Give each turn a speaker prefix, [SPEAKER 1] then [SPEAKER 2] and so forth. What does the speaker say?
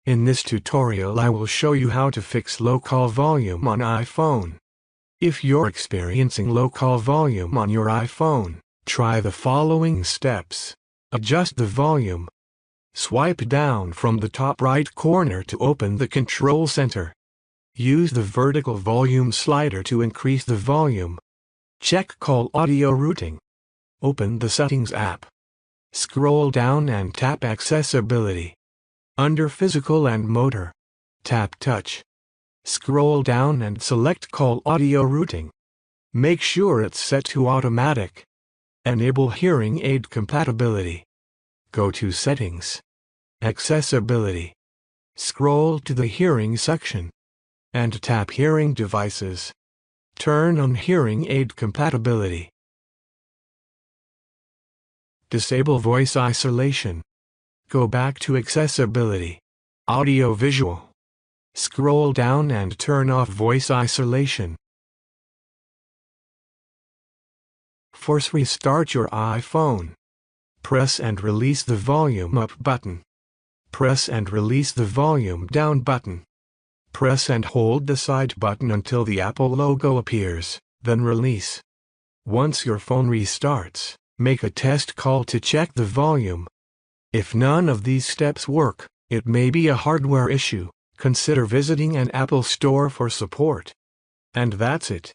[SPEAKER 1] In this tutorial I will show you how to fix low call volume on iPhone. If you're experiencing low call volume on your iPhone, try the following steps. Adjust the volume. Swipe down from the top right corner to open the control center. Use the vertical volume slider to increase the volume. Check call audio routing. Open the Settings app. Scroll down and tap Accessibility. Under Physical and Motor, tap Touch. Scroll down and select Call Audio Routing. Make sure it's set to Automatic. Enable Hearing Aid Compatibility. Go to Settings. Accessibility. Scroll to the Hearing section and tap Hearing Devices. Turn on Hearing Aid Compatibility. Disable Voice Isolation. Go back to Accessibility. Audio Visual. Scroll down and turn off Voice Isolation. Force restart your iPhone. Press and release the volume up button. Press and release the volume down button. Press and hold the side button until the Apple logo appears, then release. Once your phone restarts, make a test call to check the volume. If none of these steps work, it may be a hardware issue. Consider visiting an Apple store for support. And that's it.